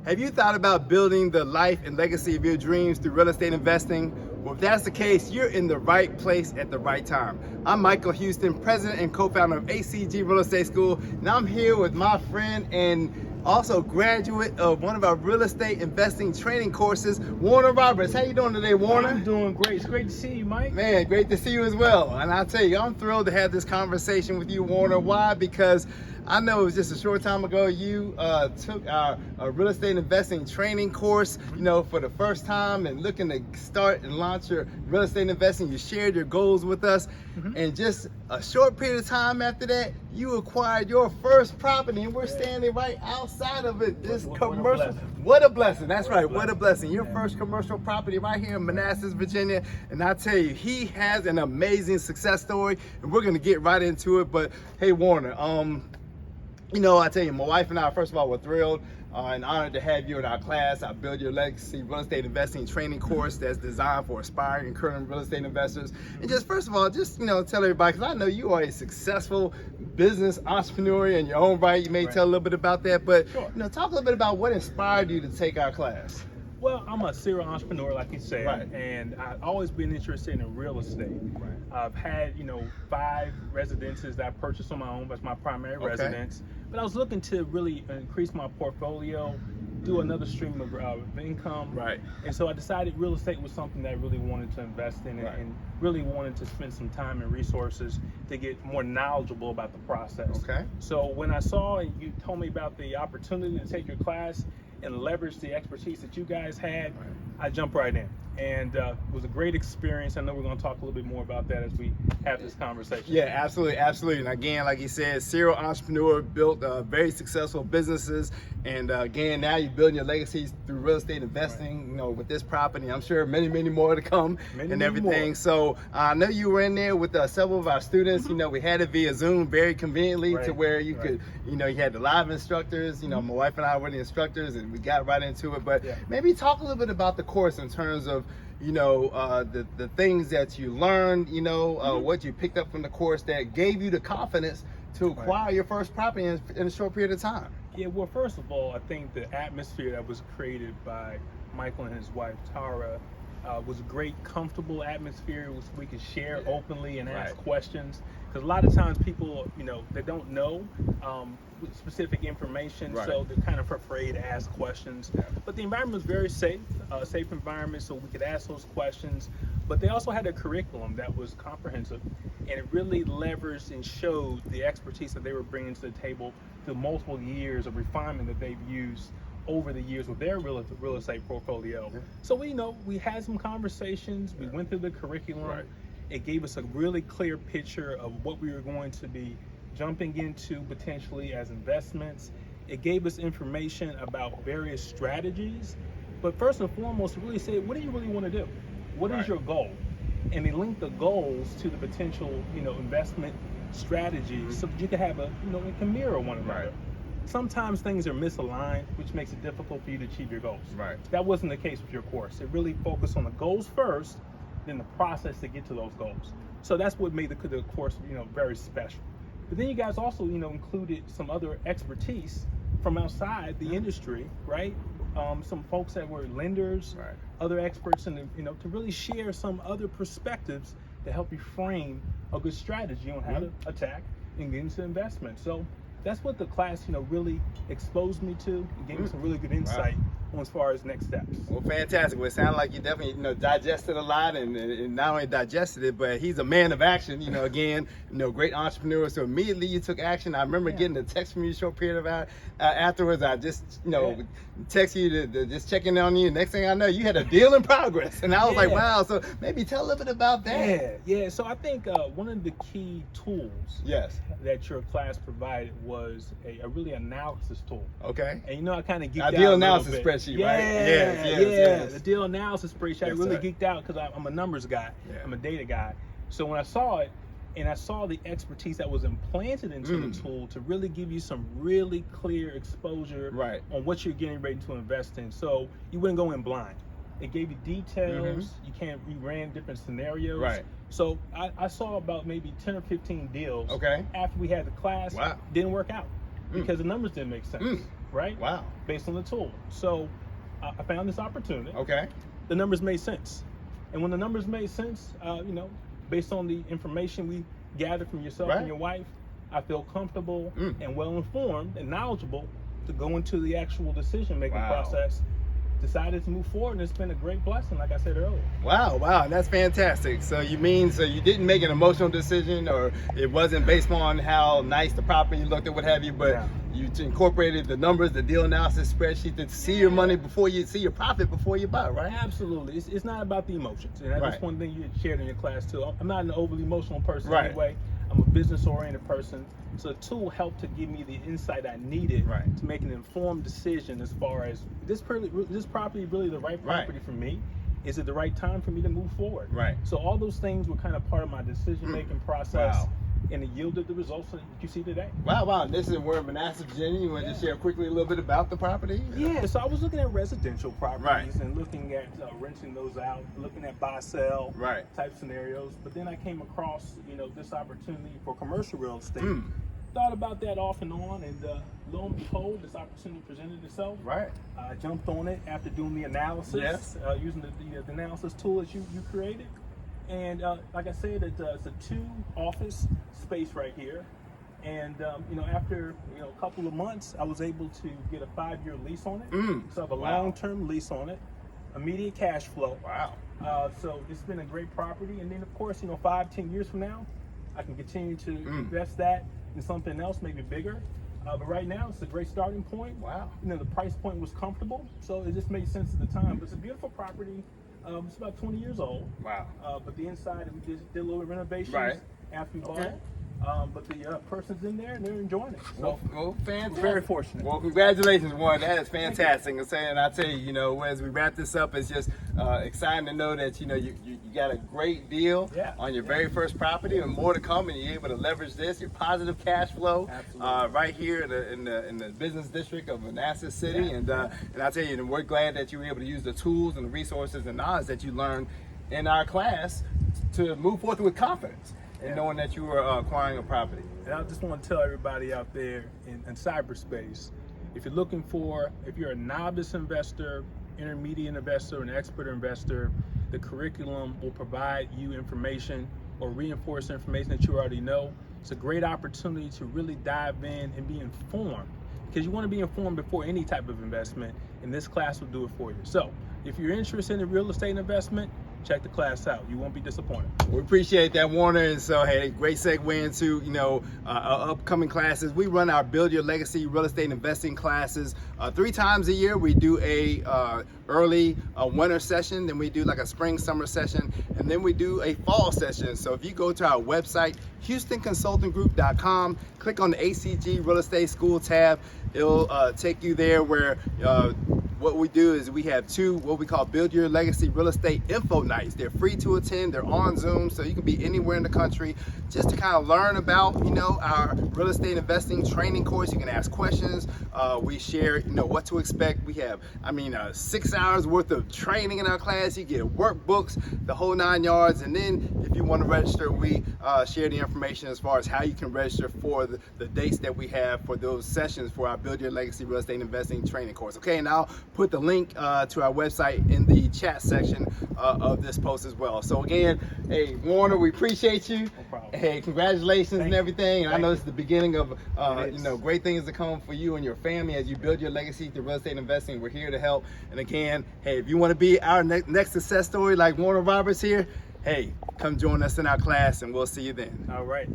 Have you thought about building the life and legacy of your dreams through real estate investing? Well, if that's the case, you're in the right place at the right time. I'm Michael Houston, president and co-founder of ACG Real Estate School, and I'm here with my friend and also graduate of one of our real estate investing training courses, Warner Roberts. How you doing today, Warner? I'm doing great. It's great to see you, Mike. Man, great to see you as well. And I'll tell you, I'm thrilled to have this conversation with you, Warner. Why? Because I know it was just a short time ago you took our real estate investing training course, for the first time and looking to start and launch your real estate investing. You shared your goals with us, and just a short period of time after that, you acquired your first property, and we're standing right outside of it. This commercial, what a blessing! That's right, what a blessing! Your first commercial property right here in Manassas, Virginia, and I tell you, he has an amazing success story, and we're gonna get right into it. But hey, Warner, I tell you, my wife and I, first of all, we're thrilled and honored to have you in our class, our Build Your Legacy Real Estate Investing Training course that's designed for aspiring and current real estate investors. And just first of all, tell everybody, because I know you are a successful business entrepreneur in your own right. You may tell a little bit about that, but sure. Talk a little bit about what inspired you to take our class. Well, I'm a serial entrepreneur, like you said, Right. and I've always been interested in real estate. Right. I've had, 5 residences that I purchased on my own. That's my primary residence. But I was looking to really increase my portfolio, do another stream of income. Right. And so I decided real estate was something that I really wanted to invest in, and really wanted to spend some time and resources to get more knowledgeable about the process. Okay. So when I saw and you told me about the opportunity to take your class and leverage the expertise that you guys had, I jumped right in. And it was a great experience. I know we're going to talk a little bit more about that as we have this conversation. Yeah, absolutely, absolutely. And again, like you said, serial entrepreneur, built very successful businesses. And again, now you're building your legacies through real estate investing, with this property. I'm sure many, many more to come and everything. More. So I know you were in there with several of our students. We had it via Zoom very conveniently to where you could, you had the live instructors. My wife and I were the instructors, and we got right into it. But maybe talk a little bit about the course in terms of the things that you learned, what you picked up from the course that gave you the confidence to acquire your first property in a short period of time. Yeah, well, first of all, I think the atmosphere that was created by Michael and his wife, Tara, was a great, comfortable atmosphere. We could share openly and ask questions. Because a lot of times people, they don't know specific information, so they're kind of afraid to ask questions. But the environment was very safe, a safe environment, so we could ask those questions. But they also had a curriculum that was comprehensive, and it really leveraged and showed the expertise that they were bringing to the table through multiple years of refinement that they've used over the years with their real estate portfolio. So we had some conversations, we went through the curriculum. It gave us a really clear picture of what we were going to be jumping into potentially as investments. It gave us information about various strategies, but first and foremost, to really say, what do you really want to do? What is your goal? And they linked the goals to the potential, investment strategies, so that you can have it can mirror one another. Sometimes things are misaligned, which makes it difficult for you to achieve your goals. That wasn't the case with your course. It really focused on the goals first, then the process to get to those goals. So that's what made the course, very special. But then you guys also, included some other expertise from outside the industry, right? Some folks that were lenders, other experts, and to really share some other perspectives to help you frame a good strategy on how to attack and get into investment. So that's what the class, really exposed me to and gave me some really good insight on as far as next steps. Well, fantastic. Well, it sounded like you definitely, digested a lot, and not only digested it, but he's a man of action. Again, great entrepreneur. So immediately you took action. I remember getting a text from you a short period of afterwards. I just, text you to just check in on you. Next thing I know, you had a deal in progress, and I was like, wow. So maybe tell a little bit about that. Yeah. So I think one of the key tools that your class provided was a really analysis tool. Okay. And I kind of geeked out deal a analysis little bit. Spreadsheet, right? Yes. The deal analysis spreadsheet. I really geeked out because I'm a numbers guy. I'm a data guy. So when I saw it, and I saw the expertise that was implanted into the tool to really give you some really clear exposure on what you're getting ready to invest in. So you wouldn't go in blind. It gave you details. You ran different scenarios. So I saw about maybe 10 or 15 deals after we had the class. Didn't work out because the numbers didn't make sense. right? Wow. Based on the tool. So I found this opportunity. Okay. The numbers made sense. And when the numbers made sense, based on the information we gathered from yourself and your wife, I feel comfortable and well informed and knowledgeable to go into the actual decision making process. Decided to move forward, and it's been a great blessing, like I said earlier. Wow, that's fantastic. So you didn't make an emotional decision, or it wasn't based on how nice the property looked or what have you, but you incorporated the numbers, the deal analysis spreadsheet to see your money before you see your profit before you buy, right? Absolutely. It's not about the emotions, and that's one thing you shared in your class too. I'm not an overly emotional person anyway. I'm a business-oriented person, so the tool helped to give me the insight I needed to make an informed decision as far as this property really the right property for me. Is it the right time for me to move forward? So all those things were kind of part of my decision-making process, and it yielded the results that you see today. Wow. We're in Manassas, Virginia. You want to just share quickly a little bit about the property? Yeah, so I was looking at residential properties and looking at renting those out, looking at buy-sell type scenarios. But then I came across, this opportunity for commercial real estate. Thought about that off and on, and lo and behold, this opportunity presented itself. I jumped on it after doing the analysis, using the analysis tool that you created. And like I said, it's a 2-office space right here. And after a couple of months, I was able to get a 5-year lease on it. So I have a long-term lease on it, immediate cash flow. So it's been a great property. And then of course, 5-10 years from now, I can continue to invest that in something else, maybe bigger. But right now, it's a great starting point. The price point was comfortable, so it just made sense at the time. But it's a beautiful property. It's about 20 years old. But the inside, we did a little renovations after we bought it. But the person's in there and they're enjoying it. So fantastic. Very fortunate. Well, congratulations, Warren. That is fantastic. And I tell you, as we wrap this up, it's just exciting to know that you got a great deal on your very first property, and more to come. And you're able to leverage this, your positive cash flow, right here in the business district of Manassas City. And I tell you, we're glad that you were able to use the tools and the resources and knowledge that you learned in our class to move forward with confidence. And knowing that you were acquiring a property. And I just want to tell everybody out there in cyberspace, if you're a novice investor, intermediate investor, an expert investor, the curriculum will provide you information or reinforce information that you already know. It's a great opportunity to really dive in and be informed, because you want to be informed before any type of investment, and this class will do it for you. So if you're interested in real estate investment, check the class out. You won't be disappointed. We appreciate that, Warner. And so, hey, great segue into, our upcoming classes. We run our Build Your Legacy Real Estate Investing classes 3 times a year. We do a early winter session, then we do like a spring, summer session, and then we do a fall session. So if you go to our website, HoustonConsultingGroup.com, click on the ACG Real Estate School tab, it'll take you there where what we do is we have 2 what we call Build Your Legacy Real Estate Info Nights. They're free to attend. They're on Zoom, so you can be anywhere in the country just to kind of learn about, our real estate investing training course. You can ask questions. We share, what to expect. We have, 6 hours worth of training in our class. You get workbooks, the whole 9 yards. And then if you want to register, we share the information as far as how you can register for the dates that we have for those sessions for our Build Your Legacy Real Estate Investing training course. Okay, and I'll put the link to our website in the chat section of this post as well. So again, hey, Warner, we appreciate you. No problem. Hey, congratulations and everything. And I know it's the beginning of great things to come for you and your family as you build your legacy through real estate investing. We're here to help. And again, hey, if you want to be our next success story like Warner Roberts here, hey, come join us in our class and we'll see you then. All right.